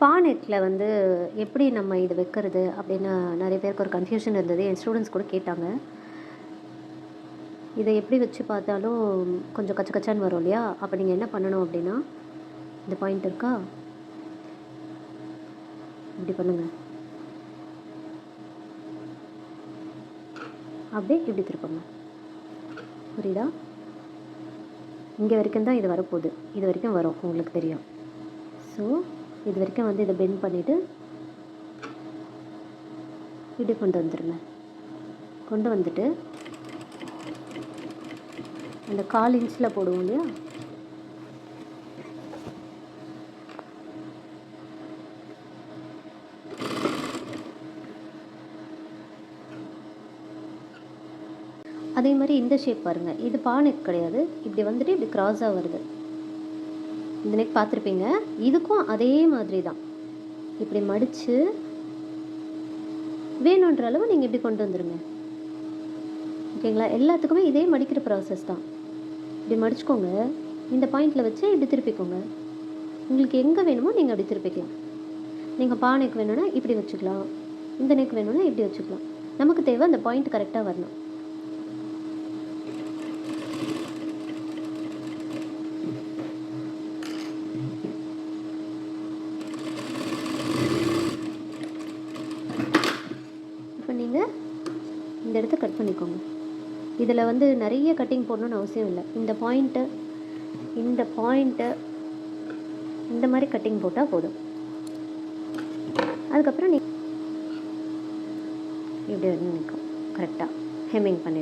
Spa நெக்கில் வந்து எப்படி நம்ம இது வைக்கிறது அப்படின்னு நிறைய பேருக்கு ஒரு கன்ஃபியூஷன் இருந்தது. என் ஸ்டூடெண்ட்ஸ் கூட கேட்டாங்க. இதை எப்படி வச்சு பார்த்தாலும் கொஞ்சம் கச்ச கச்சான்னு வரும் இல்லையா? அப்போ நீங்கள் என்ன பண்ணணும் அப்படின்னா, இந்த பாயிண்ட் இருக்கா, இப்படி பண்ணுங்கள். அப்படியே இப்படி திருப்புங்க. புரியுதா? இங்கே வரைக்கும் தான் இது வரப்போகுது. இது வரைக்கும் வரும், உங்களுக்கு தெரியும். ஸோ இது வரைக்கும் வந்து இதை பெண்ட் பண்ணிவிட்டு இப்படி கொண்டு வந்துடுங்க. கொண்டு வந்துட்டு அந்த 1/4 இன்ச்சில் போடுவோம் இல்லையா, அதே மாதிரி இந்த ஷேப் பாருங்கள். இது பா நெக் கிடையாது. இப்படி வந்துட்டு இப்படி க்ராஸாக வருது. இந்த நெக் பார்த்துருப்பீங்க. இதுக்கும் அதே மாதிரி தான். இப்படி மடித்து வேணுன்ற அளவு நீங்கள் இப்படி கொண்டு வந்துடுங்க. ஓகேங்களா? எல்லாத்துக்குமே இதே மடிக்கிற ப்ராசஸ் தான். இப்படி மடிச்சுக்கோங்க. இந்த பாயிண்டில் வச்சு இப்படி திருப்பிக்கோங்க. உங்களுக்கு எங்கே வேணுமோ நீங்கள் அப்படி திருப்பிக்கலாம். நீங்கள் பா நெக் வேணும்னா இப்படி வச்சுக்கலாம். இந்த நெக் வேணும்னா இப்படி வச்சுக்கலாம். நமக்கு தேவை அந்த பாயிண்ட் கரெக்டாக வரணும். இப்போ நீங்கள் இந்த இடத்த கட் பண்ணிக்கோங்க. இதில் வந்து நிறைய கட்டிங் போடணுன்னு அவசியம் இல்லை. இந்த பாயிண்ட்டு இந்த மாதிரி கட்டிங் போட்டால் போதும். அதுக்கப்புறம் இப்படி வந்து நிற்கும். கரெக்டாக ஹெம்மிங் பண்ணிவிடுங்க.